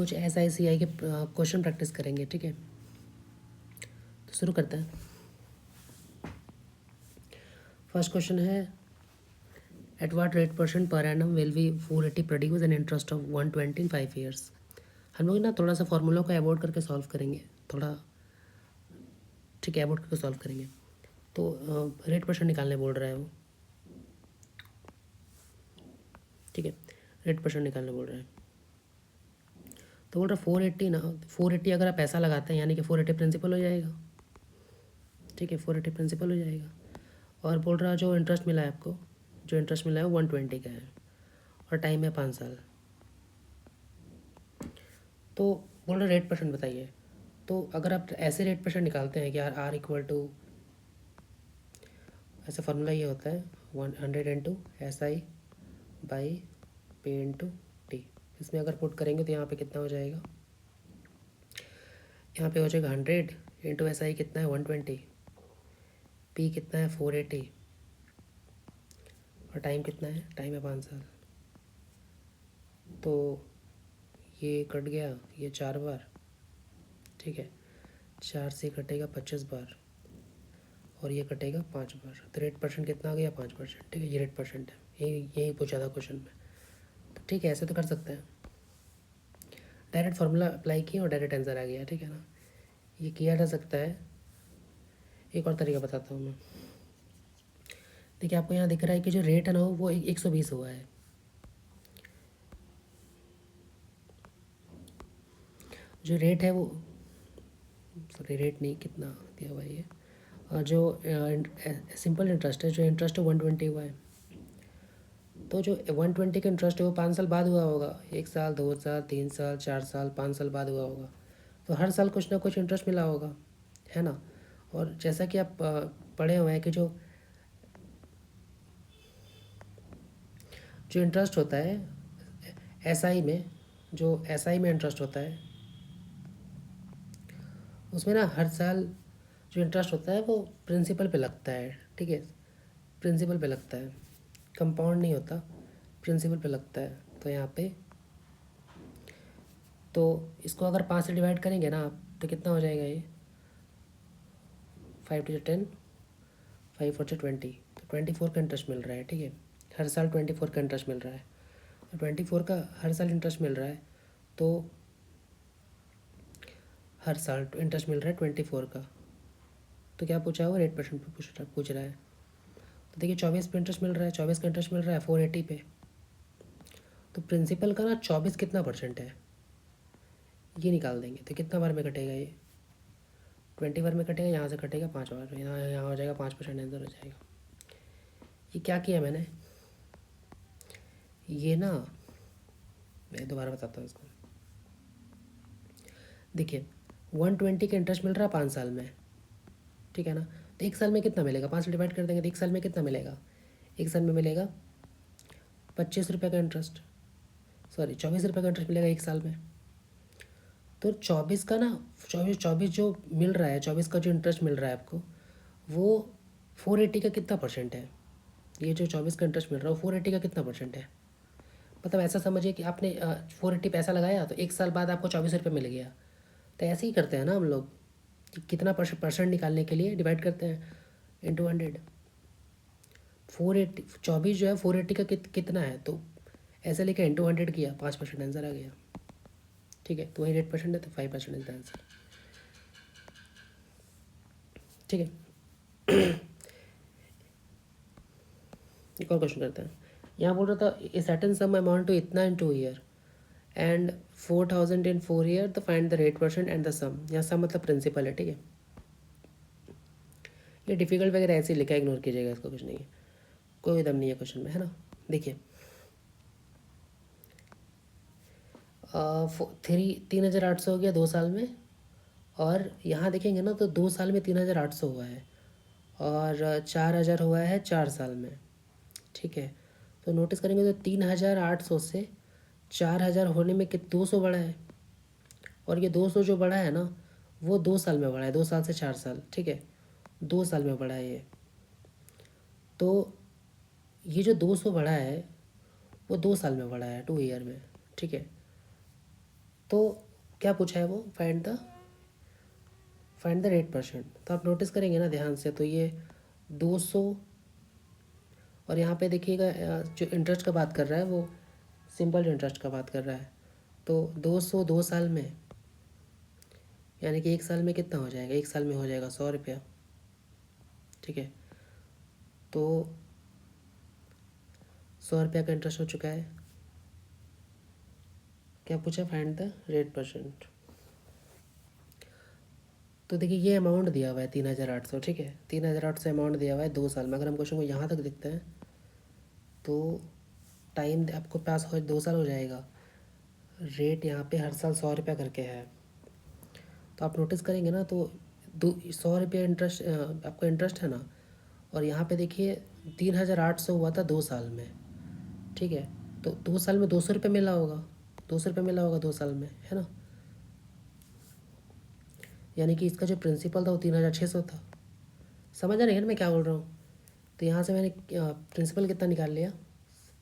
कुछ SICI के question practice करेंगे, ठीक है। तो शुरू करते हैं। फर्स्ट क्वेश्चन है, एट वाट रेट % पर annum will we 480 produce an interest of 120 in 5 years. हम लोग ना थोड़ा सा फार्मूला को अवॉइड करके सॉल्व करेंगे, थोड़ा, ठीक है, अवॉइड करके सॉल्व करेंगे। तो रेट % निकालने बोल रहा है वो, ठीक है, रेट % निकालने बोल रहा है। तो बोल रहा है 480 ना, 480 अगर आप पैसा लगाते हैं यानी कि 480 प्रिंसिपल हो जाएगा, ठीक है, 480 प्रिंसिपल हो जाएगा। और बोल रहा है जो इंटरेस्ट मिला है आपको, जो इंटरेस्ट मिला है वो 120 का है और टाइम है 5 साल। तो बोल रहा रेट % बताइए। तो अगर आप ऐसे रेट % निकालते हैं कि यार R इक्वल टू, ऐसा फार्मूला ये होता है 100 into SI by P into T. इसमें अगर पुट करेंगे तो यहाँ पे कितना हो जाएगा, यहाँ पे हो जाएगा 100 इंटू SI कितना है 120, P कितना है 480 और टाइम कितना है, टाइम है 5 साल। तो ये कट गया, ये 4 बार, ठीक है, 4 से कटेगा 25 बार और ये कटेगा 5 बार। तो रेट % कितना आ गया, 5%, ठीक है, ये रेट % है। यही पूछा था क्वेश्चन में। तो ठीक है, ऐसे तो कर सकते हैं, डायरेक्ट फार्मूला अप्लाई किया और डायरेक्ट आंसर आ गया, ठीक है ना। ये किया जा सकता है। एक और तरीका बताता हूँ मैं। देखिए आपको यहाँ दिख रहा है कि जो रेट है ना वो 120 हुआ है। जो रेट है वो, सॉरी रेट नहीं, कितना दिया हुआ है ये, और जो सिंपल इंटरेस्ट है, जो इंटरेस्ट है 120 हुआ है। तो जो 120 का इंटरेस्ट है वो 5 साल बाद हुआ होगा, 1 साल 2 साल 3 साल 4 साल 5 साल बाद हुआ होगा। तो हर साल कुछ ना कुछ इंटरेस्ट मिला होगा, है ना। और जैसा कि आप पढ़े हुए हैं कि जो इंटरेस्ट होता है SI में, जो SI में इंटरेस्ट होता है उसमें ना हर साल जो इंटरेस्ट होता है वो प्रिंसिपल पे लगता है, ठीक है, प्रिंसिपल पे लगता है, कंपाउंड नहीं होता, प्रिंसिपल पे लगता है। तो यहाँ पे, तो इसको अगर 5 से डिवाइड करेंगे ना आप तो कितना हो जाएगा ये, 5 × 10, 5 × 20, तो 24 का इंटरेस्ट मिल रहा है, ठीक है, हर साल 24 का इंटरेस्ट मिल रहा है। तो 24 का हर साल इंटरेस्ट मिल रहा है, तो हर साल इंटरेस्ट मिल रहा है 24 का। तो क्या पूछा हुआ, रेट % पे पूछ रहा है। तो देखिए 24 पे इंटरेस्ट मिल रहा है, 24 का इंटरेस्ट मिल रहा है 480 पे। तो प्रिंसिपल का ना 24 कितना % है ये निकाल देंगे। तो कितना बार में कटेगा ये, 20 बार में कटेगा, यहाँ से कटेगा 5 बार में, यहाँ हो जाएगा 5% आंसर हो जाएगा। ये क्या किया मैंने, ये ना मैं दोबारा बताता हूँ इसको। देखिए 120 का इंटरेस्ट मिल रहा है 5 साल में, ठीक है ना। तो 1 साल में कितना मिलेगा, 5 से डिवाइड कर देंगे तो 1 साल में कितना मिलेगा, 1 साल में मिलेगा 25 रुपये का इंटरेस्ट, सॉरी 24 रुपये का इंटरेस्ट मिलेगा 1 साल में। तो 24 का ना, 24 जो मिल रहा है, 24 का जो इंटरेस्ट मिल रहा है आपको वो 480 का कितना % है। ये जो 24 का इंटरेस्ट मिल रहा है वो 480 का कितना % है। मतलब ऐसा समझिए कि आपने 480 पैसा लगाया तो 1 साल बाद आपको 24 रुपये मिल गया। तो ऐसे ही करते हैं ना हम लोग कि कितना % निकालने के लिए डिवाइड करते हैं इंटू 100। 480, 24 जो है 480 का कितना है, तो ऐसे लेके इंटू 100 किया, 5% आंसर आ गया, ठीक है। तो वही रेट % है, तो 5% इज द आंसर, ठीक है। एक और क्वेश्चन करते हैं। यहाँ बोल रहा था a certain sum amount to इतना in 2 year and 4000 in 4 year, तो find the rate % and the sum. यहाँ सम मतलब प्रिंसिपल है, ठीक है। ये डिफिकल्ट वगैरह ऐसे ही लिखा, इग्नोर कीजिएगा, इसको कुछ नहीं है, कोई दम नहीं है क्वेश्चन में, है ना। देखिए 3,800 हो गया 2 साल में, और यहाँ देखेंगे ना तो 2 साल में 3,800 हुआ है और 4,000 हुआ है 4 साल में, ठीक है। तो नोटिस करेंगे तो 3,800 से 4,000 होने में 200 बढ़ा है, और ये 200 जो बढ़ा है ना वो 2 साल में बढ़ा है, 2 साल से 4 साल, ठीक है, 2 साल में बढ़ा है ये। तो ये जो 200 बढ़ा है वो 2 साल में बढ़ा है, 2 ईयर में, ठीक है। तो क्या पूछा है वो, फाइंड द रेट परसेंट। तो आप नोटिस करेंगे ना ध्यान से, तो ये 200, और यहाँ पे देखिएगा जो इंटरेस्ट का बात कर रहा है वो सिंपल इंटरेस्ट का बात कर रहा है। तो 200 2 साल में, यानी कि 1 साल में कितना हो जाएगा, 1 साल में हो जाएगा 100 रुपया। ठीक है, तो 100 रुपया का इंटरेस्ट हो चुका है। क्या पूछा, फाइंड द रेट परसेंट। तो देखिए ये अमाउंट दिया हुआ है 3800। ठीक है, 3800 अमाउंट दिया हुआ है 2 साल में। अगर हम क्वेश्चन को यहाँ तक देखते हैं तो टाइम आपको पास हो 2 साल हो जाएगा। रेट यहाँ पे हर साल 100 रुपया करके है। तो आप नोटिस करेंगे ना, तो 100 रुपया इंटरेस्ट आपका इंटरेस्ट है ना, और यहाँ पे देखिए 3800 हुआ था 2 साल में। ठीक है, तो 2 साल में 200 रुपये मिला होगा, 200 रुपये मिला होगा 2 साल में, है ना। यानी कि इसका जो प्रिंसिपल था वो 3600 था। समझ आ रही है ना मैं क्या बोल रहा हूँ। तो यहाँ से मैंने प्रिंसिपल कितना निकाल लिया,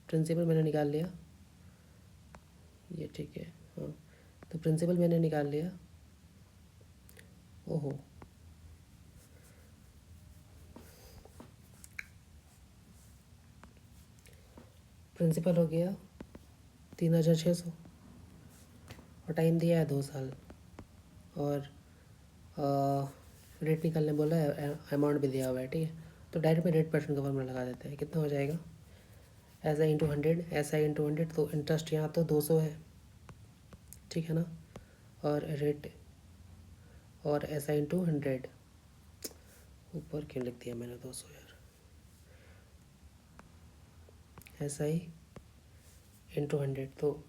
प्रिंसिपल मैंने निकाल लिया ये। ठीक है, हाँ, तो प्रिंसिपल मैंने निकाल लिया। ओहो, प्रिंसिपल हो गया 3600, और टाइम दिया है 2 साल, और रेट निकालने बोला है, अमाउंट भी दिया हुआ है। ठीक है, तो डायरेक्ट में रेट परसेंट का फॉर्मूला लगा देते हैं। कितना हो जाएगा, ऐसा इंटू 100, ऐसा इंटू 100। तो इंटरेस्ट यहाँ तो 200 है, ठीक है ना, और रेट और ऐसा इंटू 100। ऊपर क्यों लिख दिया मैंने 200 यार, ऐसा ही इंटू 100। तो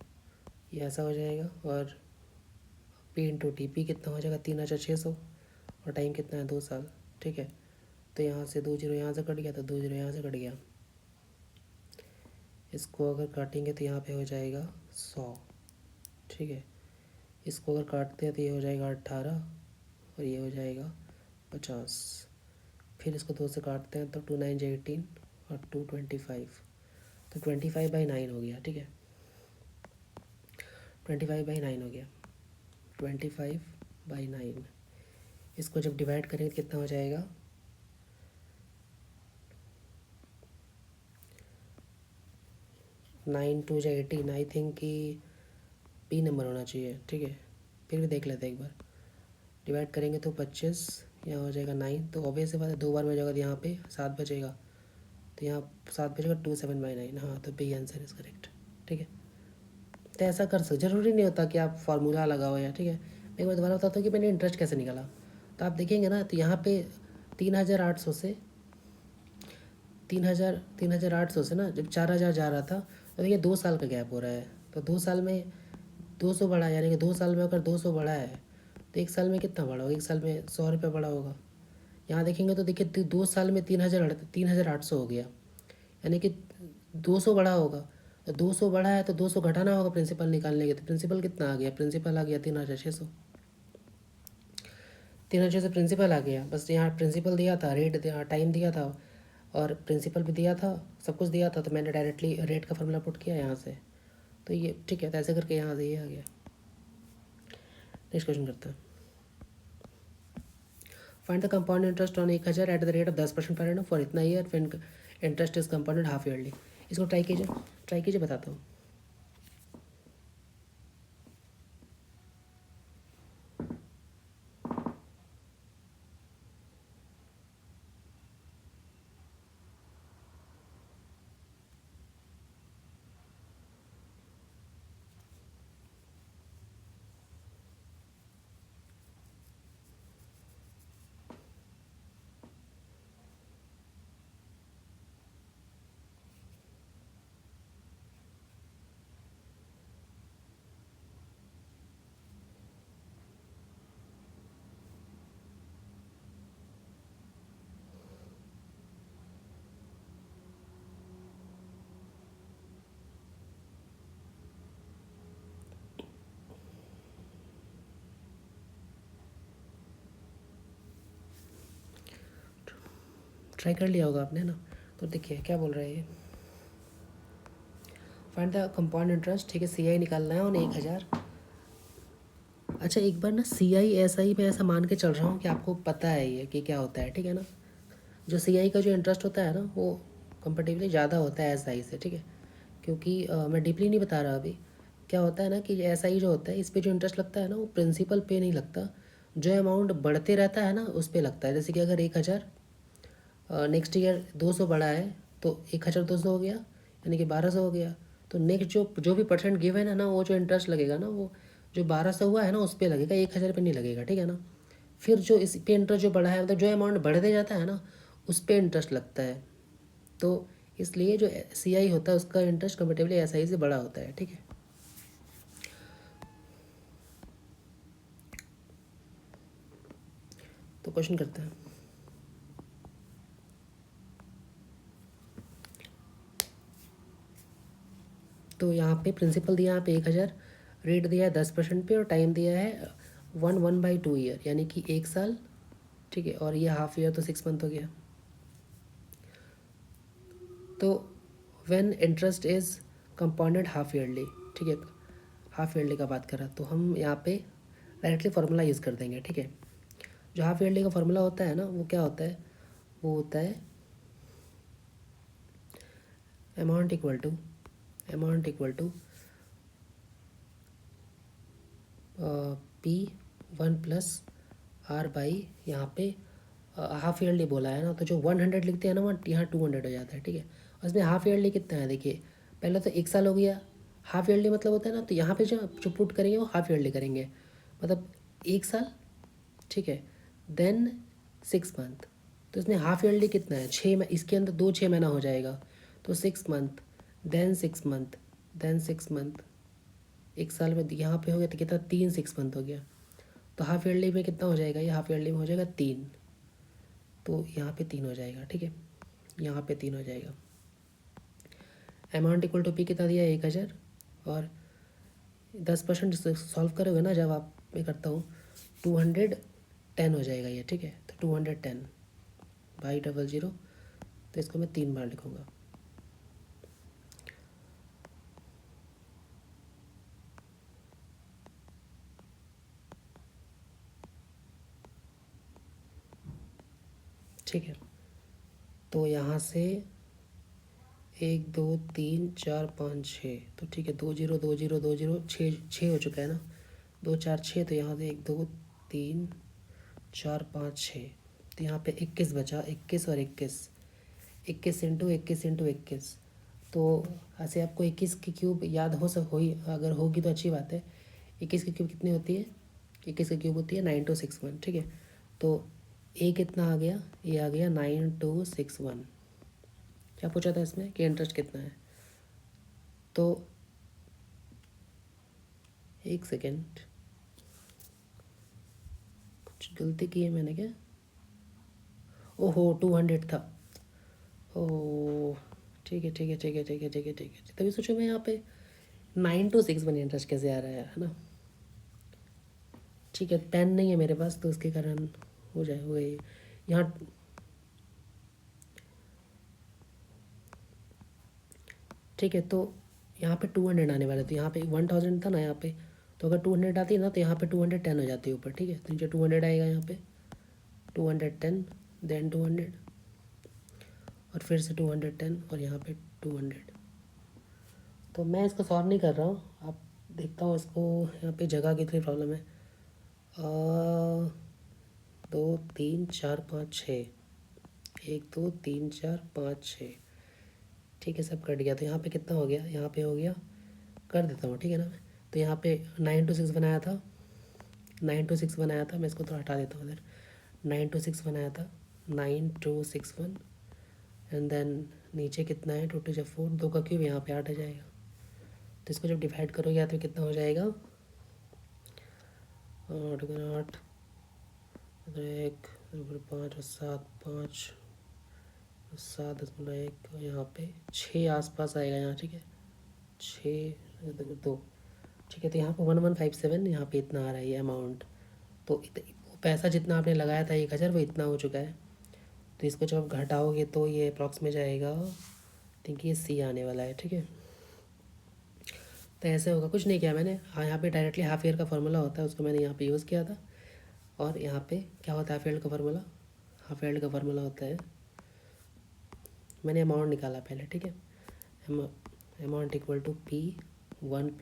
ये ऐसा हो जाएगा, और पी इंटू टी, पी कितना हो जाएगा 3600, और टाइम कितना है 2 साल। ठीक है, तो यहाँ से 2 जीरो यहाँ से कट गया, तो 2 जीरो यहाँ से कट गया। इसको अगर काटेंगे तो यहाँ पे हो जाएगा 100। ठीक है, इसको अगर काटते हैं तो ये हो जाएगा 18, और ये हो जाएगा 50। फिर इसको 2 से काटते हैं तो 2 9 18, और 2 25, तो 25/9 हो गया। ठीक है, 25/9 हो गया, 25/9। इसको जब डिवाइड करेंगे तो कितना हो जाएगा, 9 2 जा 18। आई थिंक कि पी नंबर होना चाहिए। ठीक है, फिर भी देख लेते हैं एक बार। डिवाइड करेंगे तो 25, यहाँ हो जाएगा 9। तो ऑब्वियस बात है 2 बार में हो जाएगा, तो यहाँ पे 7 बचेगा, तो यहाँ 7 बचेगा 27/9। हाँ, तो बी आंसर इज़ करेक्ट। ठीक है, तो ऐसा कर सकते, ज़रूरी नहीं होता कि आप फार्मूला लगाओ या। ठीक है, मैं एक बार दोबारा बताता हूँ कि मैंने इंटरेस्ट कैसे निकाला। तो आप देखेंगे ना, तो यहाँ पे 3800 से 3800 से ना, जब 4000 जा रहा था, तो देखिए 2 साल का गैप हो रहा है। तो 2 साल में 200 बढ़ा, यानी कि 2 साल में अगर 200 बढ़ा है तो 1 साल में कितना बढ़ा होगा, 1 साल में 100 रुपये बढ़ा होगा। यहाँ देखेंगे तो देखिए 2 साल में 3800 हो गया, यानी कि 200 बढ़ा होगा। तो 200 बढ़ा है तो 200 घटाना होगा प्रिंसिपल निकालने के। तो प्रिंसिपल कितना आ गया, प्रिंसिपल आ गया 3600। 3600 प्रिंसिपल आ गया। बस यहाँ प्रिंसिपल दिया था, रेट दिया, टाइम दिया था, और प्रिंसिपल भी दिया था, सब कुछ दिया था। तो मैंने डायरेक्टली रेट का फॉर्मूला पुट किया यहाँ से। तो ये ठीक है, तो ऐसे करके यहाँ से ये आ गया। नेक्स्ट क्वेश्चन करते हैं। Find the compound interest on 1000 at the rate of 10% per annum for इतना year, when interest is compounded half yearly. इसको ट्राई कीजिए, बताता हूँ। ट्राई कर लिया होगा आपने ना। तो देखिए क्या बोल रहे हैं, फाइंड द कंपाउंड इंटरेस्ट। ठीक है, सी आई निकालना है और 1000 अच्छा एक बार ना CI SI में ऐसा मान के चल रहा हूँ कि आपको पता है ये कि क्या होता है, ठीक है ना। जो CI का जो इंटरेस्ट होता है ना वो कंपेरेटिवली ज़्यादा होता है SI से, ठीक है। क्योंकि मैं डीपली नहीं बता रहा अभी। क्या होता है ना कि SI जो होता है इस पे जो इंटरेस्ट लगता है ना वो प्रिंसिपल पे नहीं लगता, जो अमाउंट बढ़ते रहता है ना उस पे लगता है। जैसे कि अगर 1,000 नेक्स्ट ईयर 200 बढ़ा है तो 1,200 हो गया, यानी कि 1,200 हो गया। तो नेक्स्ट जो भी परसेंट गिवन है ना वो जो इंटरेस्ट लगेगा ना वो जो 1,200 हुआ है ना उस पर लगेगा, 1,000 पे नहीं लगेगा, ठीक है ना। फिर जो इस पे इंटरेस्ट जो बढ़ा है मतलब जो अमाउंट बढ़ते जाता है ना उस पे इंटरेस्ट लगता है। तो इसलिए जो CI होता है उसका इंटरेस्ट कंपेरेटिवली SI से बड़ा होता है, ठीक है। तो क्वेश्चन करते हैं। तो यहाँ पे प्रिंसिपल दिया यहाँ पे 1,000, रेट दिया है 10% पे और टाइम दिया है 1/2 ईयर, यानी कि 1 साल, ठीक है। और ये हाफ ईयर तो 6 मंथ हो गया। तो when interest is compounded half yearly, ठीक है, हाफ ईयरली का बात करा तो हम यहाँ पे डायरेक्टली फार्मूला यूज़ कर देंगे, ठीक है। जो हाफ ईयरली का फार्मूला होता है ना वो क्या होता है, वो होता है अमाउंट इक्वल टू P1+R/, यहाँ पे हाफ ईयरली बोला है ना तो जो 100 लिखते हैं ना वहाँ यहाँ 200 हो जाता है, ठीक है। और इसमें हाफ ईयरली कितना है देखिए, पहले तो 1 साल हो गया, हाफ ईयरली मतलब होता है ना, तो यहाँ पे जो जो पुट करेंगे वो हाफ ईयरली करेंगे, मतलब 1 साल, ठीक है। देन 6 मंथ, तो इसमें हाफ ईयरली कितना है 6 इसके अंदर 6 महीना हो जाएगा, तो 6 month, then 6 month, then 6 month. 1 साल में यहाँ पे हो गया तो कितना 3 6 मंथ हो गया। तो हाफ ईयरली में कितना हो जाएगा, ये हाफ ईयरली में हो जाएगा 3, तो यहाँ पे 3 हो जाएगा, ठीक है, यहाँ पे 3 हो जाएगा। अमाउंट इक्वल टू P कितना दिया है 1,000, और 10% सॉल्व करोगे ना जब आप, मैं करता हूँ 210 हो जाएगा ये, ठीक है। तो 210/00, तो इसको मैं 3 बार लिखूँगा। ठीक है, तो यहाँ से 1 2 3 4 5 6, तो ठीक है 2 0 2 0 2 0 6 हो चुका है ना, 2 4 6, तो यहाँ से 1 2 3 4 5 6, तो यहाँ पे 21 बचा, 21 और 21, 21 × 21 × 21, तो ऐसे आपको 21 की क्यूब याद अगर होगी तो अच्छी बात है। 21 की क्यूब कितनी होती है, 21 की क्यूब होती है 9261, ठीक है। तो ए कितना आ गया, ये आ गया 9261। क्या पूछा था इसमें कि इंटरेस्ट कितना है, तो एक सेकेंड, कुछ गलती की है मैंने क्या, ओहो 200 था, ओ ठीक है ठीक है ठीक है ठीक है ठीक है ठीक है, तभी सोचो मैं यहाँ पे 9261 इंटरेस्ट कैसे आ रहा है ना। ठीक है, पेन नहीं है मेरे पास तो उसके कारण हो जाए हो गई यहाँ। ठीक है, तो यहाँ पे 200 आने वाले, तो यहाँ पे 1000 था ना यहाँ पे, तो अगर 200 आती है ना तो यहाँ पे 210 हो जाती है ऊपर, ठीक है। तो नीचे 200 आएगा यहाँ पे, 210, देन 200, और फिर से 210, और यहाँ पे 200। तो मैं इसको सॉल्व नहीं कर रहा हूँ, आप देखता हूँ इसको, यहाँ पे जगह की थोड़ी प्रॉब्लम है। 2 3 4 5 6, 1 2 3 4 5 6, ठीक है सब कट गया। तो यहाँ पे कितना हो गया, यहाँ पे हो गया, कर देता हूँ ठीक है ना मैं। तो यहाँ पे 926 बनाया था, 926 बनाया था, मैं इसको थोड़ा हटा देता हूँ इधर। 926 बनाया था, 9261, एंड देन नीचे कितना है, 2 2 जब 4, 2 का क्यूब, यहाँ पे 8 आ जाएगा। तो इसको जब डिवाइड करोगे तो कितना हो जाएगा, 8 गुना 8, 1 5 और 7, 5 7 गुना 1, यहाँ पे 6 आसपास आएगा यहाँ, ठीक है 6 2, ठीक है। तो यहाँ पे 1157, यहाँ पे इतना आ रहा है ये अमाउंट। तो पैसा जितना आपने लगाया था 1,000 वो इतना हो चुका है। तो इसको जब आप घटाओगे तो ये अप्रॉक्स में जाएगा, थिंक ये C आने वाला है, ठीक है। तो ऐसे होगा, कुछ नहीं किया मैंने। हाँ, यहाँ पे डायरेक्टली हाफ ईयर का फार्मूला होता है, उसको मैंने यहाँ पे यूज़ किया था। और यहाँ पे क्या होता है हाफ ईयर का फार्मूला? हाफ ईयर का फार्मूला होता है, मैंने अमाउंट निकाला पहले, ठीक है। Amount equal to P1 +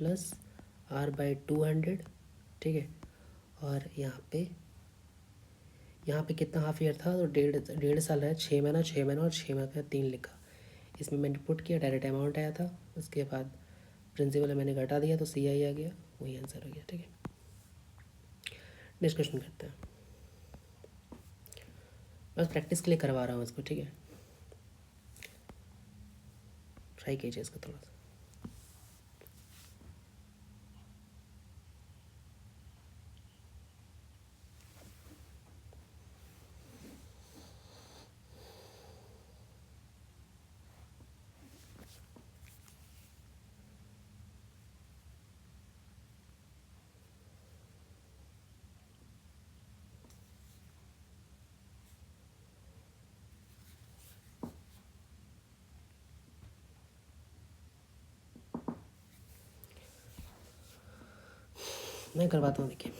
R/200, ठीक है। और यहाँ पे कितना हाफ ईयर था? तो डेढ़ साल है, 6 महीना, 6 महीना और 6 महीना का 3 लिखा। इसमें मैंने पुट किया, डायरेक्ट अमाउंट आया था। उसके बाद प्रिंसिपल मैंने घटा दिया तो CI आ गया, वही आंसर हो गया, ठीक है। नेक्स्ट क्वेश्चन करते हैं। बस प्रैक्टिस के लिए करवा रहा हूँ इसको, ठीक है। ट्राई कीजिए इसको थोड़ा सा। मैं करवाता हूँ, देखिए।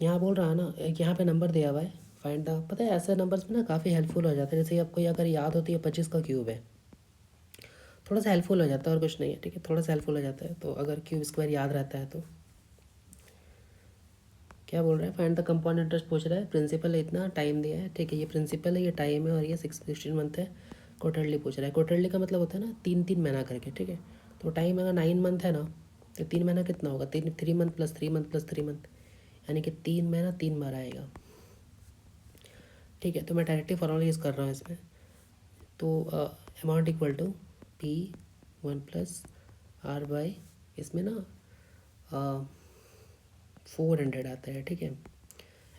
यहाँ बोल रहा है ना, यहाँ पे नंबर दिया हुआ है, फाइंड द। पता है ऐसे नंबर्स में ना काफ़ी हेल्पफुल हो जाता है। जैसे आपको अगर याद होती है 25 का क्यूब है, थोड़ा सा हेल्पफुल हो जाता है, और कुछ नहीं है, ठीक है। थोड़ा सा हेल्पफुल हो जाता है, तो अगर क्यूब स्क्वायर याद रहता है तो। क्या बोल रहा है? फाइंड द कंपाउंड इंटरेस्ट पूछ रहा है। प्रिंसिपल है इतना, टाइम दिया है, ठीक है। ये प्रिंसिपल है, ये टाइम है, और ये 16 मंथ है। क्वार्टरली पूछ रहा है। क्वार्टरली का मतलब होता है ना 3-3 महीना करके, ठीक है। तो टाइम अगर 9 मंथ है ना, तो 3 महीना कितना होगा? 3 मंथ + 3 मंथ + 3 मंथ, यानी कि 3 महीना 3 बार आएगा, ठीक है। तो मैं डायरेक्टली फॉर्मूला यूज़ कर रहा हूँ इसमें। तो amount equal to P1 + R/, इसमें ना 400 आता है, ठीक है।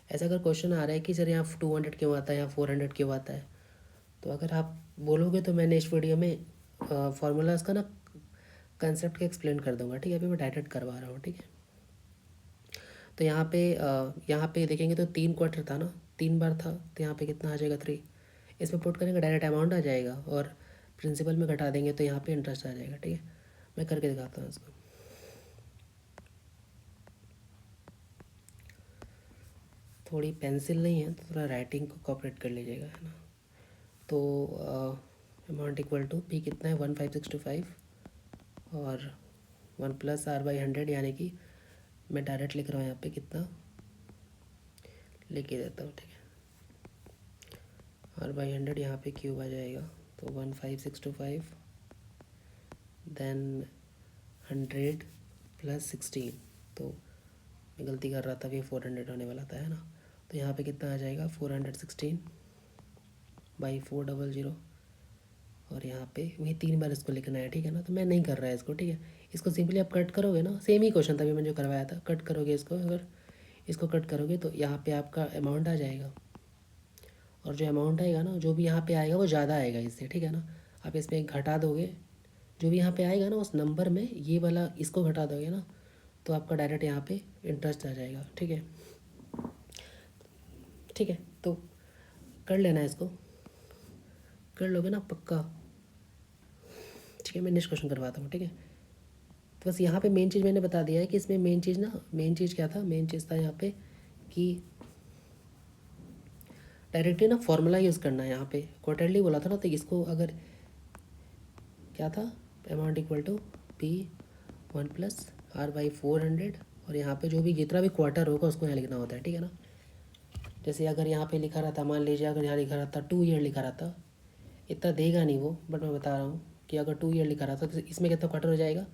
ऐसा अगर क्वेश्चन आ रहा है कि सर यहाँ 200 क्यों आता है, यहाँ 400 क्यों आता है, तो अगर आप बोलोगे तो मैंने इस वीडियो में फार्मूलाज का ना कंसेप्ट का एक्सप्लेन कर दूंगा, ठीक है। अभी मैं डायरेक्ट करवा रहा हूँ, ठीक है। तो यहाँ पे देखेंगे तो 3 क्वार्टर था ना, 3 बार था, तो यहाँ पे कितना आ जाएगा? 3। इसमें पुट करेंगे, डायरेक्ट अमाउंट आ जाएगा, और प्रिंसिपल में घटा देंगे तो यहाँ पे इंटरेस्ट आ जाएगा, ठीक है। मैं करके दिखाता हूँ इसको। थोड़ी पेंसिल नहीं है तो थोड़ा राइटिंग को कॉपरेट कर लीजिएगा, है ना। तो अमाउंट इक्वल टू पी कितना है? 1565, और 1 + R/100, यानी कि मैं डायरेक्ट लिख रहा हूँ यहाँ पे कितना लिख के देता हूँ, ठीक है। R/100 यहाँ पे क्यूब आ जाएगा, तो 1565, देन 100 + 16, तो मैं गलती कर रहा था, ये 400 होने वाला था, है ना। तो यहाँ पे कितना आ जाएगा? 416/400, और यहाँ पे वही 3 बार इसको लिखना है, ठीक है ना। तो मैं नहीं कर रहा है इसको, ठीक है। इसको सिंपली आप कट करोगे ना, सेम ही क्वेश्चन था अभी मैंने जो करवाया था, कट करोगे इसको, अगर इसको कट करोगे तो यहाँ पे आपका अमाउंट आ जाएगा, और जो अमाउंट आएगा ना, जो भी यहाँ पे आएगा वो ज़्यादा आएगा इससे, ठीक है ना। आप इसमें एक घटा दोगे, जो भी यहाँ पे आएगा ना उस नंबर में ये वाला इसको घटा दोगे ना, तो आपका डायरेक्ट यहाँ पे इंटरेस्ट आ जाएगा, ठीक है। ठीक है, तो कर लेना इसको, कर लोगे ना पक्का, ठीक है। मैं नेक्स्ट क्वेश्चन करवाता हूँ, ठीक है। तो बस यहाँ पे मेन चीज़ मैंने बता दिया है कि इसमें मेन चीज़ क्या था? मेन चीज़ था यहाँ पे कि डायरेक्टली ना फॉर्मूला यूज़ करना है। यहाँ पे क्वार्टरली बोला था ना, तो इसको अगर क्या था? Amount equal to P1 + R/400, और यहाँ पे जो भी जितना भी क्वार्टर होगा उसको यहाँ लिखना होता है, ठीक है ना। जैसे अगर यहाँ पे लिखा रहता, मान लीजिए अगर यहाँ लिखा रहता 2 ईयर लिखा रहता, इतना देगा नहीं वो, बट मैं बता रहा हूँ कि अगर 2 ईयर लिखा रहता तो इसमें कितना क्वार्टर हो जाएगा?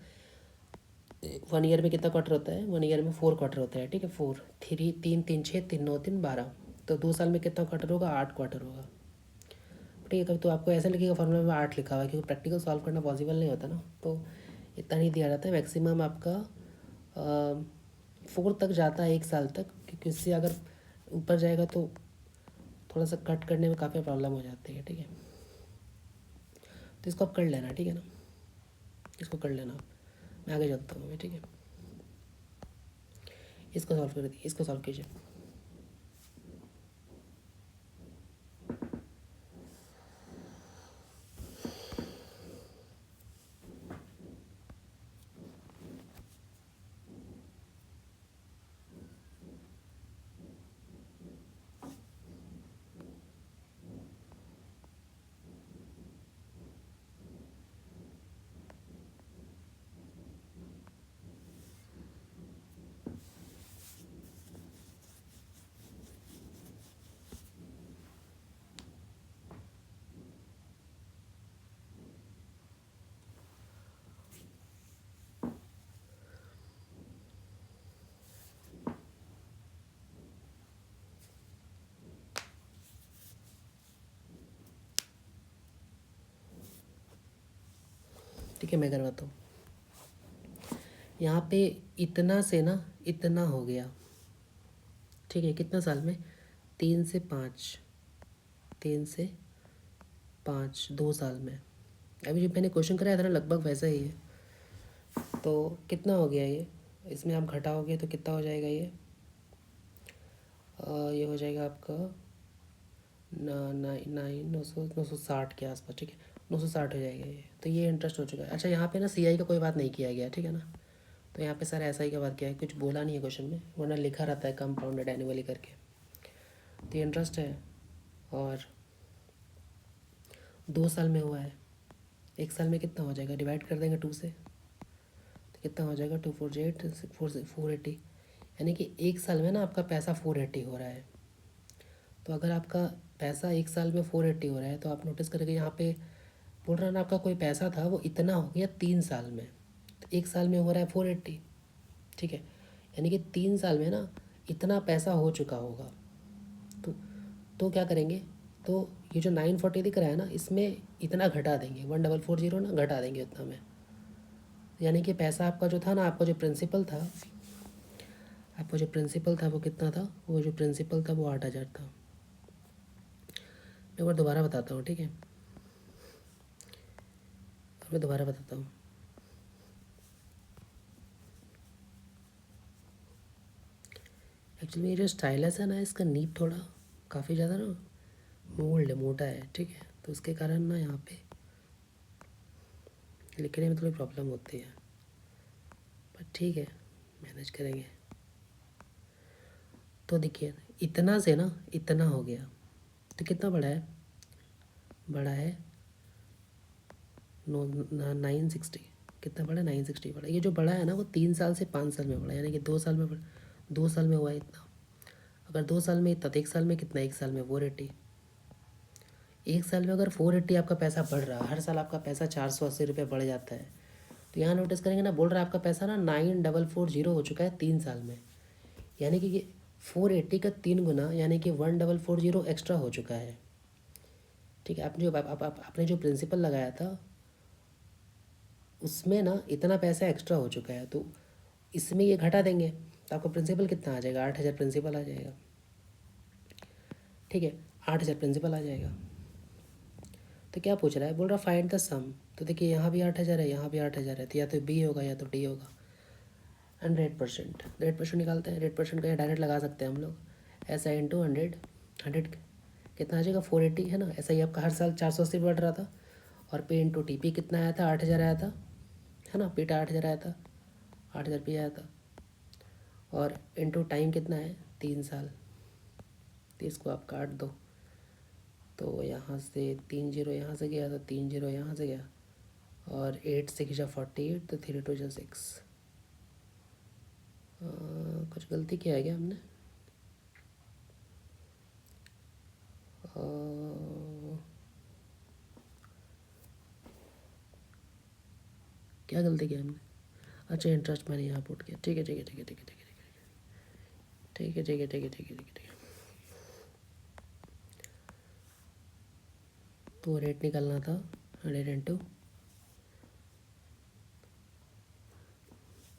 1 ईयर में कितना क्वार्टर होता है? 1 ईयर में 4 क्वार्टर होता है, ठीक है। 4, 3, 3, 3, 6, 3, 9, 3, 12, तो 2 साल में कितना क्वार्टर होगा? 8 क्वार्टर होगा, ठीक है। कभी तो आपको ऐसा लिखेगा फॉर्मूला में 8 लिखा हुआ है, क्योंकि प्रैक्टिकल सॉल्व करना पॉसिबल नहीं होता ना, तो इतना नहीं दिया जाता है। मैक्सिमम आपका 4 तक जाता है, 1 साल तक, क्योंकि इससे अगर ऊपर जाएगा तो थोड़ा सा कट करने में काफ़ी प्रॉब्लम हो जाती है, ठीक है। तो इसको आप कर लेना, ठीक है ना, इसको कर लेना। मैं आगे चलता हूँ, ठीक है। इसको सॉल्व कर दिए, इसको सॉल्व कीजिए। ठीक है, मैं करवाता हूँ। यहाँ पे इतना से ना इतना हो गया, ठीक है, कितना साल में, 3 से 5, 3 से 5, 2 साल में। अभी जो मैंने क्वेश्चन कराया था ना लगभग वैसा ही है। तो कितना हो गया ये, इसमें आप घटाओगे तो कितना हो जाएगा ये, ये हो जाएगा आपका 960 के आसपास, ठीक है, 960 हो जाएगा ये। तो ये इंटरेस्ट हो चुका है। अच्छा, यहाँ पे ना CI का कोई बात नहीं किया गया, ठीक है ना। तो यहाँ पे सर ऐसा ही का बात किया है, कुछ बोला नहीं है क्वेश्चन में, वरना लिखा रहता है कंपाउंडेड एनुअली करके। तो ये इंटरेस्ट है और 2 साल में हुआ है। 1 साल में कितना हो जाएगा, डिवाइड कर देंगे 2 से, तो कितना हो जाएगा, 2 4 8 480, यानी कि 1 साल में ना आपका पैसा 480 हो रहा है। तो अगर आपका पैसा 1 साल में 480 हो रहा है, तो आप नोटिस करके यहाँ पे बोल रहा है ना, आपका कोई पैसा था वो इतना हो गया 3 साल में, तो 1 साल में हो रहा है 480, ठीक है, यानी कि 3 साल में ना इतना पैसा हो चुका होगा। तो क्या करेंगे, तो ये जो 940 दिख रहा है ना, इसमें इतना घटा देंगे, 1440 ना घटा देंगे उतना में, यानी कि पैसा आपका जो था ना, आपका जो प्रिंसिपल था, वो कितना था, वो जो प्रिंसिपल था वो 8000 था। मैं एक बार दोबारा बताता हूँ, ठीक है, मैं दोबारा बताता हूँ। एक्चुअली ये जो स्टाइलस है ना, इसका नीब थोड़ा काफ़ी ज़्यादा ना मोटा है, ठीक है, तो उसके कारण ना यहाँ पे लिखने में थोड़ी प्रॉब्लम होती है, पर ठीक है, मैनेज करेंगे। तो देखिए, इतना से ना इतना हो गया, तो कितना बड़ा है, 960, कितना बड़ा है, 960 बड़ा। ये जो बड़ा है ना वो 3 साल से 5 साल में बड़ा, यानी कि 2 साल में 2 साल में हुआ है इतना। अगर 2 साल में इतना, तो 1 साल में कितना, 1 साल में 480। 1 साल में अगर 480 आपका पैसा बढ़ रहा है, हर साल आपका पैसा 480 रुपये बढ़ जाता है, तो यहाँ नोटिस करेंगे ना, बोल रहा है आपका पैसा ना 9440 हो चुका है 3 साल में, यानी कि ये 480 का 3 गुना, यानी कि 1440 एक्स्ट्रा हो चुका है, ठीक है। आपने जो प्रिंसिपल लगाया था उसमें ना इतना पैसा एक्स्ट्रा हो चुका है, तो इसमें ये घटा देंगे, तो आपका प्रिंसिपल कितना आ जाएगा, 8000 प्रिंसिपल आ जाएगा, ठीक है, 8000 प्रिंसिपल आ जाएगा। तो क्या पूछ रहा है, बोल रहा फाइंड द सम। तो देखिए यहाँ भी 8000 है, यहाँ भी 8000 है, तो या तो बी होगा या तो डी होगा। एंड रेट परसेंट निकालते हैं। रेट परसेंट का डायरेक्ट लगा सकते हैं हम लोग, ऐसा इंटू 100 कितना आ जाएगा, 480 है ना। ऐसा ही आपका हर साल 480 बढ़ रहा था, और पे इंटू टी पी कितना आया था, 8000 आया था, है ना, पीटा 8000 आया था, 8000 पी आया था, और इंटू टाइम कितना है, 3 साल। तो इसको आप काट दो, तो यहाँ से 3 जीरो यहाँ से गया, तो 3 जीरो यहाँ से गया, और 8 से खींचा 48, तो 3 2 6। कुछ गलती किया है क्या हमने, क्या गलती किया हमने, अच्छा इंटरेस्ट मैंने यहाँ पुट किया, ठीक है ठीक है ठीक है ठीक है ठीक है ठीक है ठीक है ठीक है ठीक है ठीक है ठीक है। तो रेट निकालना था 100 इंटू,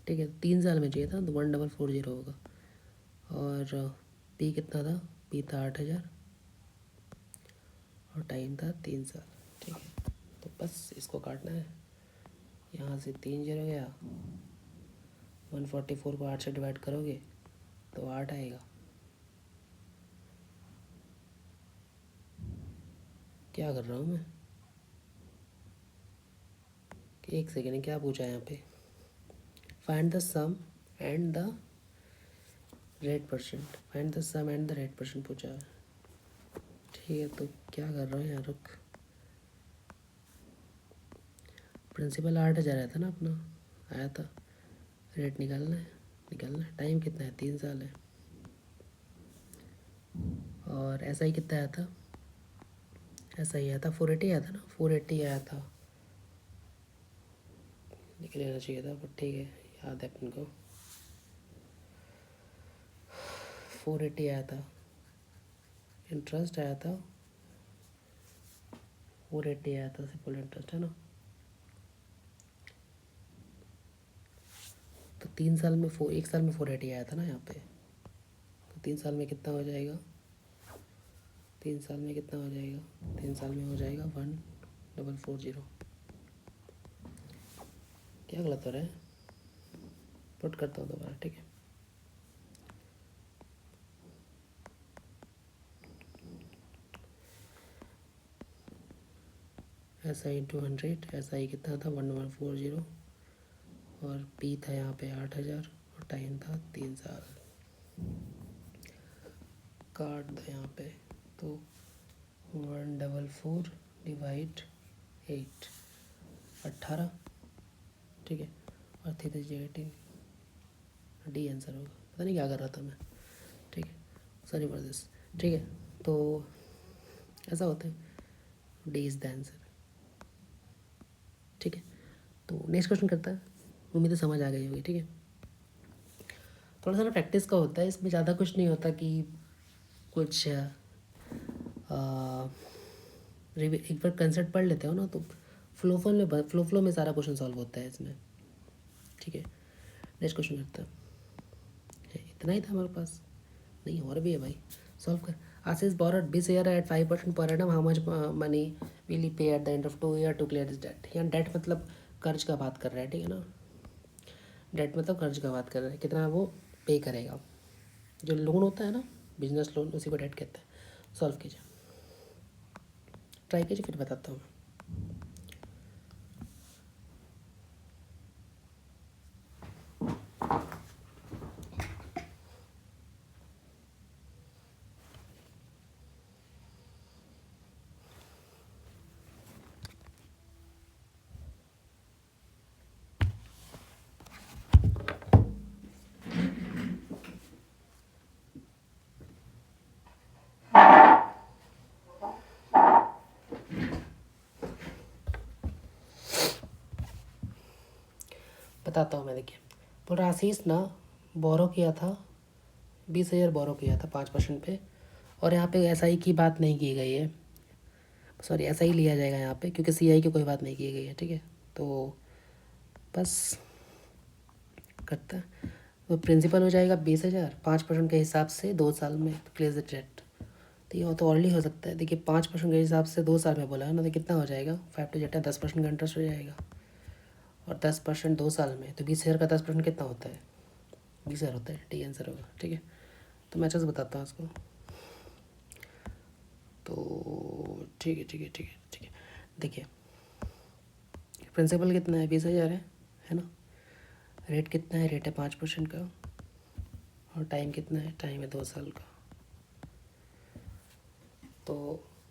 ठीक है, 3 साल में चाहिए था, तो 1440 होगा। और पी कितना था, पी था 8000, और टाइम था 3 साल, ठीक है। तो बस इसको काटना है, यहाँ से 3 जीरो गया, 144 को 8 से डिवाइड करोगे तो 8 आएगा। क्या कर रहा हूँ मैं, एक सेकेंड, क्या पूछा है यहाँ पे, find the sum and the rate percent, find the sum and the rate percent पूछा है, ठीक है। तो क्या कर रहा हूँ यार, रुक, प्रिंसिपल 8000 आया था ना अपना, आया था, रेट निकालना है, टाइम कितना है, 3 साल है, और ऐसा ही कितना आया था, ऐसा ही आया था 480 आया था ना, 480 आया था, लिख लेना चाहिए था, बट ठीक है, याद है अपन को, 480 आया था, इंटरेस्ट आया था 480 आया था, सिंपल इंटरेस्ट है ना। तो 3 साल में 1 साल में 480 आया था ना यहाँ पे, तो 3 साल में कितना हो जाएगा, 3 साल में कितना हो जाएगा, 3 साल में हो जाएगा 1440। क्या गलत हो रहा है, पुट करता हूँ दोबारा, ठीक है। S I into 100, S I कितना था 1140, और पी था यहाँ पे 8000, और टाइम था 3 साल। काट दो यहाँ पे, तो 144 डिवाइड 8, 18, ठीक है, और 3 डी आंसर होगा। पता नहीं क्या कर रहा था मैं, ठीक है, सॉरी फॉर दिस, ठीक है। तो ऐसा होता है, डी इज़ द आंसर, ठीक है। तो नेक्स्ट क्वेश्चन करता है, उम्मीद है समझ आ गई होगी, ठीक है। थोड़ा सा ना प्रैक्टिस का होता है, इसमें ज़्यादा कुछ नहीं होता कि कुछ एक बार कंसेप्ट पढ़ लेते हो ना, तो फ्लो में सारा क्वेश्चन सॉल्व होता है इसमें, ठीक है। नेक्स्ट क्वेश्चन करता है, इतना ही था हमारे पास, नहीं और भी है भाई, सॉल्व कर। आशीष borrowed 20,000 at 5% per annum, how much money will he pay at the end of 2 year to clear this debt. यहाँ डेट मतलब कर्ज का बात कर रहा है, ठीक है ना, डेट मतलब कर्ज का बात कर रहा है, कितना वो पे करेगा। जो लोन होता है ना, बिजनेस लोन, उसी को डेट कहते हैं। सॉल्व कीजिए, ट्राई कीजिए, फिर बताता हूँ मैं। बताता हूँ मैं, देखिए। तो आशीष ना बोरो किया था, 20,000 बोरो किया था 5% पे, और यहाँ पे एस आई की बात नहीं की गई है, सॉरी ऐसा ही लिया जाएगा यहाँ पे, क्योंकि सी आई की कोई बात नहीं की गई है, ठीक है। तो बस करता है, तो प्रिंसिपल हो जाएगा 20,000, 5% के हिसाब से 2 साल में क्लियर द डेट। तो ये तो ऑलरेडी हो सकता है, देखिए 5% के हिसाब से 2 साल में बोला है ना, तो कितना हो जाएगा, 5 टू जेट है 10% का इंटरेस्ट हो जाएगा, और 10% 2 साल में, तो 20,000 का 10% कितना होता है, 20,000 होता है, टी आंसर होगा, ठीक है। तो मैं अच्छे से बताता हूँ इसको, तो ठीक है, ठीक है, ठीक है, ठीक है। देखिए प्रिंसिपल कितना है, 20,000 है ना, रेट कितना है, रेट है 5% का, और टाइम कितना है, टाइम है 2 साल का। तो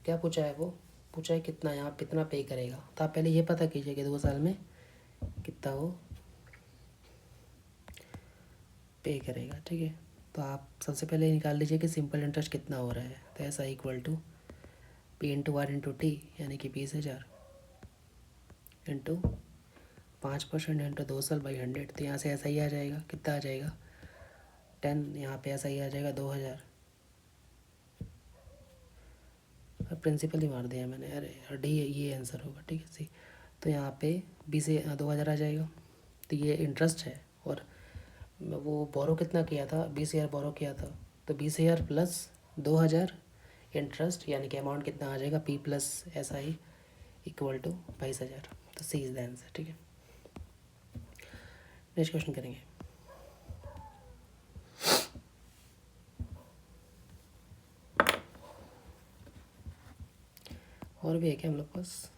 क्या पूछा है, वो पूछा है कितना है, आप कितना पे करेगा। तो आप पहले ये पता कीजिए कि 2 साल में कितना वो पे करेगा, ठीक है। तो आप सबसे पहले निकाल लीजिए कि सिंपल इंटरेस्ट कितना हो रहा है, तो ऐसा equal to P into R into T, यानी कि 20,000 इंटू 5% इंटू 2 साल बाई 100। तो यहाँ से ऐसा ही आ जाएगा, कितना आ जाएगा 10, यहाँ पे ऐसा ही आ जाएगा 2,000। प्रिंसिपल ही मार दिया मैंने, अरे डी ये आंसर होगा, ठीक है सी। तो यहाँ पे 2,000 आ जाएगा, तो ये इंटरेस्ट है, और वो बोरो कितना किया था, 20,000 बोरो किया था, तो 20,000 प्लस 2,000 इंटरेस्ट, यानी कि अमाउंट कितना आ जाएगा, P plus S I equal to 22,000। तो सी इज़ द आंसर, ठीक है। नेक्स्ट क्वेश्चन करेंगे। और भी है क्या हम लोग पास,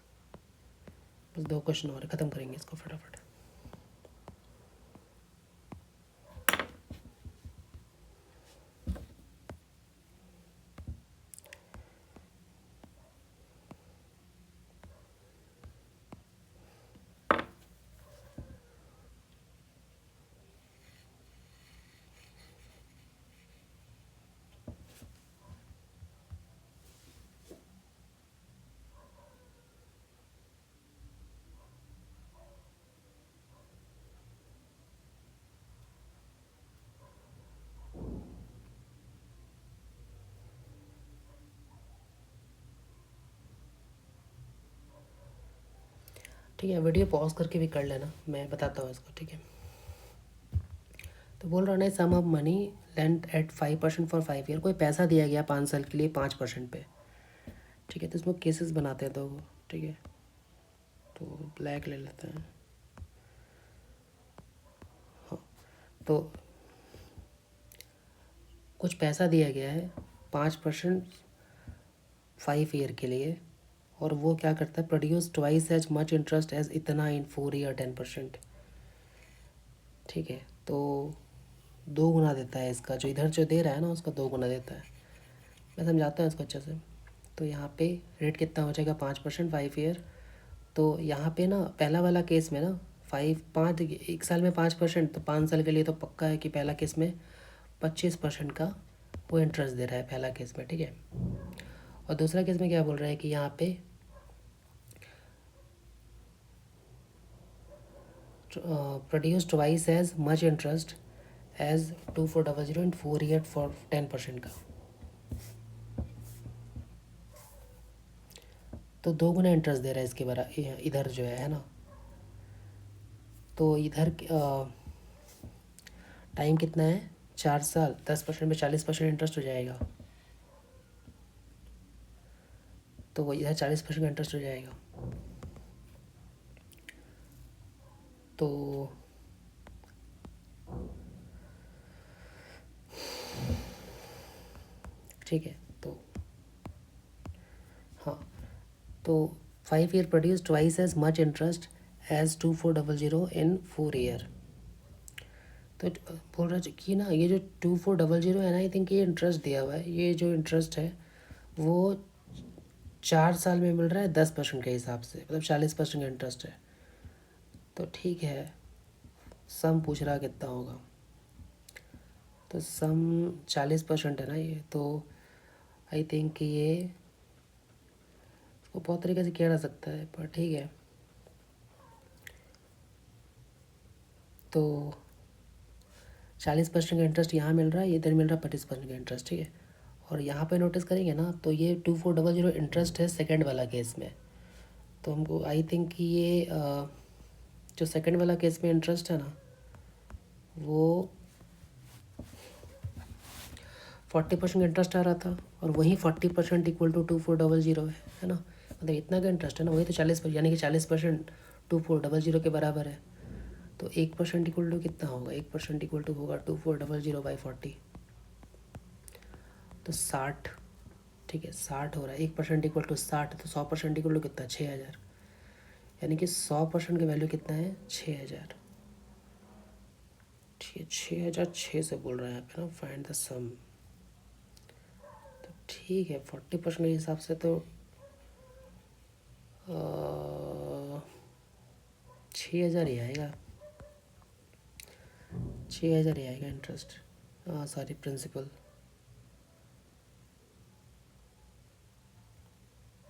बस 2 क्वेश्चन और ख़त्म करेंगे इसको फटाफट। ठीक है, वीडियो पॉज करके भी कर लेना, मैं बताता हूँ इसको, ठीक है। तो बोल रहा है sum of money lent at 5% for 5 year, कोई पैसा दिया गया 5 साल के लिए 5% पे, ठीक है। तो इसमें केसेस बनाते हैं, तो ठीक है, तो ब्लैक ले लेते हैं। हाँ, तो कुछ पैसा दिया गया है 5% 5 ईयर के लिए, और वो क्या करता है, produce twice as much interest as इतना इन 4 ईयर 10%, ठीक है। तो 2 गुना देता है इसका, जो इधर जो दे रहा है ना उसका 2 गुना देता है। मैं समझाता हूँ इसको अच्छे से। तो यहाँ पे रेट कितना हो जाएगा 5% 5 ईयर। तो यहाँ पे ना पहला वाला केस में ना 1 साल में 5%, तो 5 साल के लिए तो पक्का है कि पहला केस में 25% का वो इंटरेस्ट दे रहा है पहला केस में, ठीक है। और दूसरा केस में क्या बोल रहा है कि यहाँ पे produce twice as much interest as 2400 in 4 year for 10% का। तो 2 गुना इंटरेस्ट दे रहा है इसके बराबर इधर जो है ना। तो इधर टाइम कितना है, 4 साल, 10% में 40% इंटरेस्ट हो जाएगा, तो वो इधर 40% का इंटरेस्ट हो जाएगा। तो ठीक है, तो हाँ, तो 5 year produce twice as much interest as 2400 in 4 year. तो बोल रहा है कि ना ये जो 2400 है ना, आई थिंक ये इंटरेस्ट दिया हुआ है, ये जो इंटरेस्ट है वो 4 साल में मिल रहा है 10% के हिसाब से, मतलब 40% का इंटरेस्ट है। तो ठीक है, सम पूछ रहा कितना होगा, तो सम 40% है ना ये, तो आई थिंक ये इसको बहुत तरीके से किया जा सकता है, पर ठीक है। तो 40% का इंटरेस्ट यहाँ मिल रहा है, इधर मिल रहा है 25% का इंटरेस्ट, ठीक है। और यहाँ पे नोटिस करेंगे ना, तो ये 2400 इंटरेस्ट है सेकंड वाला केस में। तो हमको आई थिंक कि ये जो सेकंड वाला केस में इंटरेस्ट है ना, वो 40% इंटरेस्ट आ रहा था, और वही 40% इक्वल टू 2400 है ना, मतलब इतना का इंटरेस्ट है ना, वही तो 40%, यानी कि 40% 2400 के बराबर है। तो 1% इक्वल टू कितना होगा, 1% इक्वल टू होगा 2400/40, तो 60, ठीक है 60 हो रहा है। 1% इक्वल टू 60, तो 100% इक्वल टू कितना, 6000, यानी कि 100% का वैल्यू कितना है, 6000, ठीक है। 6006 से बोल रहा है यहाँ पे ना, फाइंड द सम। तो ठीक है, 40% के हिसाब से तो 6000 ही आएगा, 6000 ही आएगा इंटरेस्ट, सॉरी प्रिंसिपल।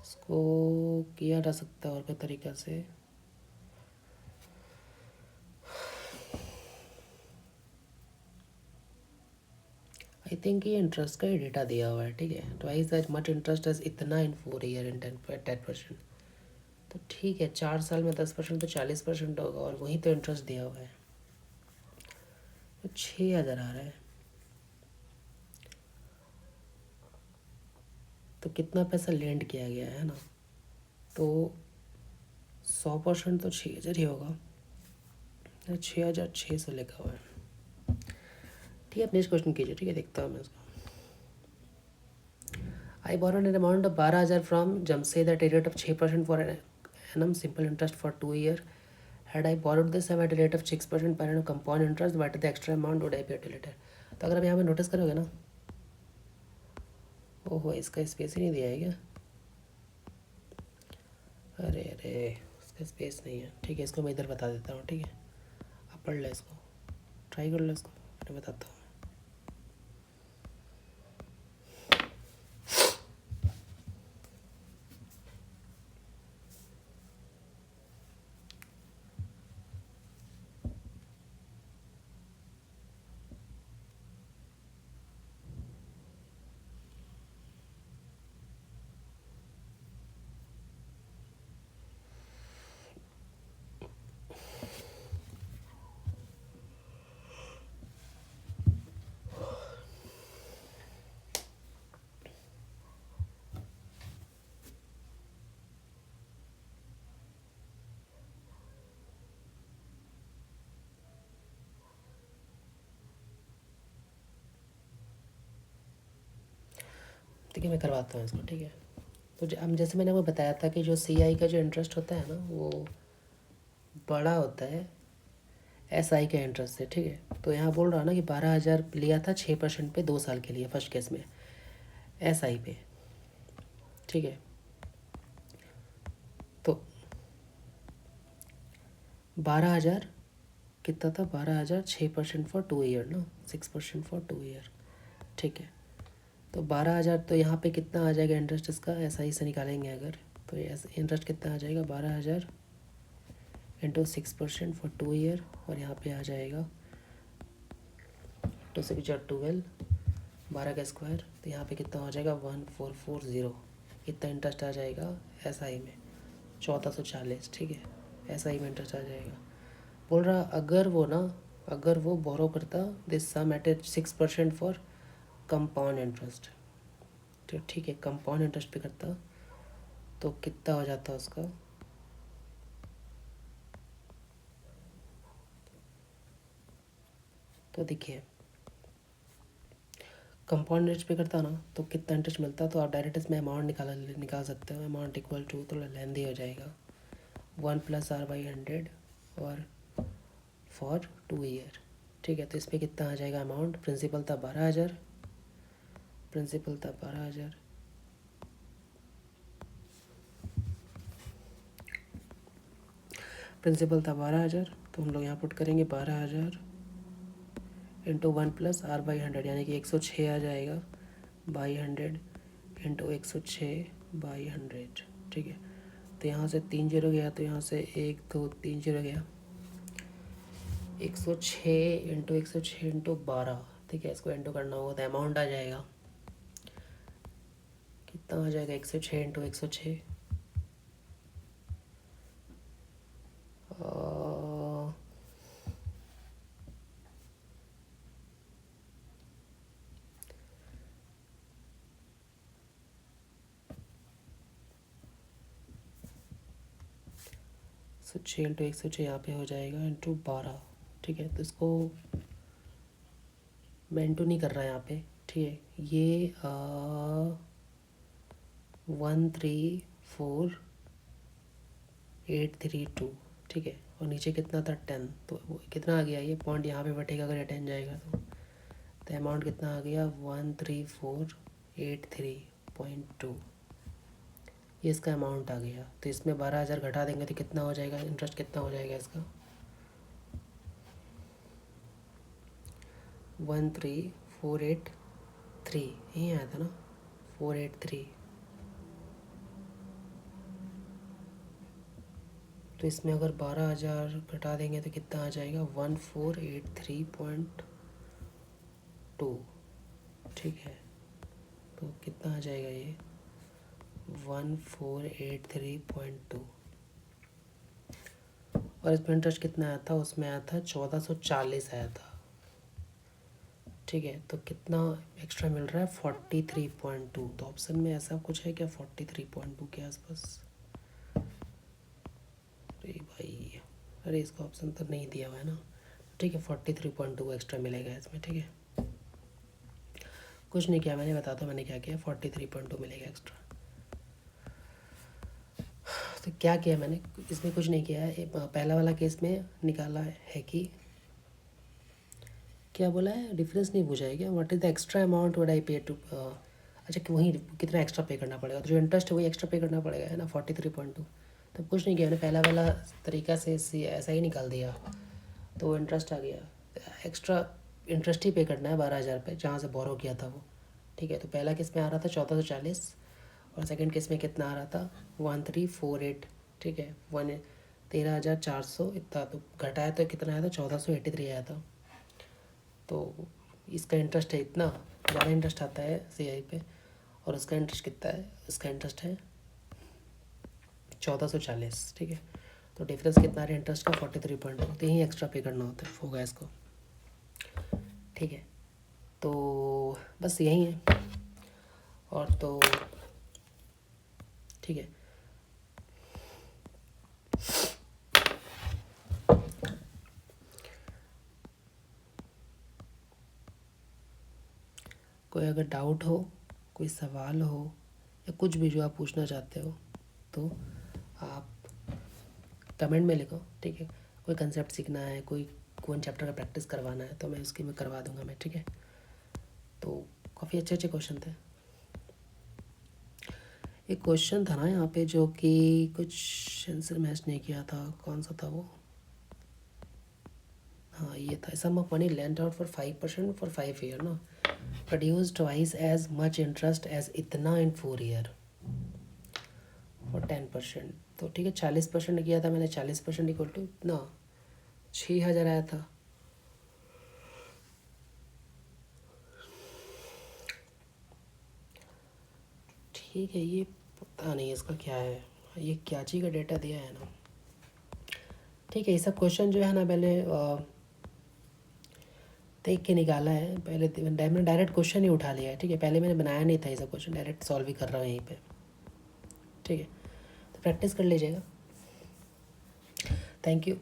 इसको किया जा सकता है और क्या तरीक़ा से, आई थिंक ये इंटरेस्ट का ही डेटा दिया हुआ है, ठीक है। Twice as much interest as इतना इन 4 ईयर इन 10%। तो ठीक है, 4 साल में 10% तो 40% होगा, और वहीं तो इंटरेस्ट दिया हुआ है, तो 6000 आ रहा है। तो कितना पैसा लेंड किया गया है ना, तो 100% तो 6000 ही होगा, 6600 लिखा हुआ है, ठीक है। नेक्स्ट क्वेश्चन कीजिए, ठीक है, देखता हूँ मैं इसको। I borrowed an amount of 12,000 from Jamshed at a rate of 6% for annum simple interest for 2 year. Had I borrowed this sum at a rate of 6% per annum compound interest, what the extra amount would I pay to later? तो अगर आप यहाँ पे notice करोगे ना, ओहो इसका space ही नहीं दिया है क्या, अरे अरे इसका स्पेस नहीं है, ठीक है। इसको मैं इधर बता देता हूँ, ठीक है, आप पढ़ लो इसको, ट्राई कर लो इसको, मैं बताता हूँ। ठीक है, मैं करवाता हूँ इसको। ठीक है, तो अब जैसे मैंने आपको बताया था कि जो CI का जो इंटरेस्ट होता है ना, वो बड़ा होता है SI के इंटरेस्ट से। ठीक है, तो यहाँ बोल रहा ना कि 12,000 लिया था 6% पे 2 साल के लिए, फर्स्ट केस में SI पे। ठीक है, तो 12,000 कितना था, 12,000 6% फॉर 2 ईयर ना, 6% फॉर 2 ईयर। ठीक है, तो 12,000, तो यहाँ पे कितना आ जाएगा इंटरेस्ट इसका, SI से निकालेंगे अगर, तो ये इंटरेस्ट कितना आ जाएगा, 12,000 इंटू 6% फॉर 2 ईयर, और यहाँ पे आ जाएगा 2 6 12, 12 का स्क्वायर, तो यहाँ पे कितना हो जाएगा 1440। इतना इंटरेस्ट आ जाएगा SI में, 1440। ठीक है, SI में इंटरेस्ट आ जाएगा। बोल रहा अगर वो बोरो करता this sum at 6% for compound interest, तो ठीक है, कंपाउंड इंटरेस्ट पे करता तो कितना हो जाता उसका, तो देखिए कंपाउंड इंटरेस्ट पे करता ना तो कितना इंटरेस्ट मिलता, तो आप डायरेक्ट इसमें अमाउंट निकाल सकते हो। अमाउंट इक्वल टू, तो लेंदी हो जाएगा 1 + R/100 और फॉर 2 ईयर। ठीक है, तो इस पर कितना आ जाएगा अमाउंट, प्रिंसिपल था 12,000, प्रिंसिपल था 12,000, प्रिंसिपल था 12,000, तो हम लोग यहाँ पुट करेंगे 12,000 इंटू 1 + R/100, यानी कि 106 आ जाएगा बाई 100 इंटू 106/100। ठीक है, तो यहाँ से 3 जीरो गया, तो यहाँ से 1 2 3 जीरो गया, 106 इंटू 106 इंटू 12। ठीक है, इसको इंटू करना होगा तो अमाउंट आ जाएगा, कितना आ जाएगा, 106 इंटू 106, 106 इंटू 106 यहाँ पे हो जाएगा इंटू 12। ठीक है, तो इसको मैं इंटू नहीं कर रहा यहाँ पे। ठीक है, ये 134,832। ठीक है, और नीचे कितना था 10, तो वो कितना आ गया, ये पॉइंट यहाँ पे बैठेगा अगर ये 10 जाएगा तो अमाउंट कितना आ गया 134,803.2। ये इसका अमाउंट आ गया। तो इसमें 12,000 घटा देंगे तो कितना हो जाएगा, इंटरेस्ट कितना हो जाएगा इसका, 13,483, यही आया था ना 483। तो इसमें अगर 12,000 घटा देंगे तो कितना आ जाएगा 1483.2। ठीक है, तो कितना आ जाएगा ये 1483.2, और इसमें इंटरेस्ट कितना आया था, उसमें आया था 1440 आया था। ठीक है, तो कितना एक्स्ट्रा मिल रहा है 43.2। तो ऑप्शन में ऐसा कुछ है क्या 43.2 के आसपास, अरे भाई, अरे इसका ऑप्शन तो नहीं दिया हुआ है ना। ठीक है, 43.2 एक्स्ट्रा मिलेगा इसमें। ठीक है, कुछ नहीं किया मैंने, बताता मैंने क्या किया, 43.2 मिलेगा एक्स्ट्रा। तो क्या किया मैंने, इसमें कुछ नहीं किया है। पहला वाला केस में निकाला है कि क्या बोला है, डिफरेंस नहीं पूछा है क्या, what is the extra amount would I पे टू, अच्छा कि वहीं कितना एक्स्ट्रा पे करना पड़ेगा, तो जो इंटरेस्ट है वही एक्स्ट्रा पे करना पड़ेगा, है ना 43.2। तो कुछ नहीं किया मैंने, पहला वाला तरीका से ऐसा ही निकाल दिया, तो इंटरेस्ट आ गया। एक्स्ट्रा इंटरेस्ट ही पे करना है 12,000 पे, जहाँ से बोरो किया था वो। ठीक है, तो पहला केस में आ रहा था 1440, और सेकंड केस में कितना आ रहा था 1348। ठीक है, 13,400 इतना, तो घटाया तो कितना आया था 1483 आया था। तो इसका इंटरेस्ट है इतना, ज़्यादा इंटरेस्ट आता है CI पे, और उसका इंटरेस्ट कितना है, इसका इंटरेस्ट है 1440। ठीक है, तो डिफरेंस कितना है इंटरेस्ट का 43.2, तो यही एक्स्ट्रा पे करना होगा इसको। ठीक है, तो बस यही है, और तो ठीक है, कोई अगर डाउट हो कोई सवाल हो या कुछ भी जो आप पूछना चाहते हो तो आप कमेंट में लिखो, ठीक है। कोई कंसेप्ट सीखना है, कोई चैप्टर का प्रैक्टिस करवाना है तो मैं करवा दूंगा मैं, ठीक है। तो काफ़ी अच्छे अच्छे क्वेश्चन थे। एक क्वेश्चन था ना यहाँ पे जो कि कुछ आंसर मैच नहीं किया था, कौन सा था वो? हाँ ये था, sum of money lent out for 5% for 5 year ना, produce twice as much interest as इतना इन 4 ईयर फॉर 10%। तो ठीक है, 40% किया था मैंने, 40% इक्वल टू इतना 6,000 आया था। ठीक है, ये पता नहीं इसका क्या है, ये क्या चीज़ का डेटा दिया है ना। ठीक है, ये सब क्वेश्चन जो है ना पहले देख के निकाला है, पहले मैंने डायरेक्ट क्वेश्चन ही उठा लिया है, ठीक है। पहले मैंने बनाया नहीं था ये सब क्वेश्चन, डायरेक्ट सॉल्व ही कर रहा हूँ यहीं पे, ठीक है। तो प्रैक्टिस कर लीजिएगा। Thank you.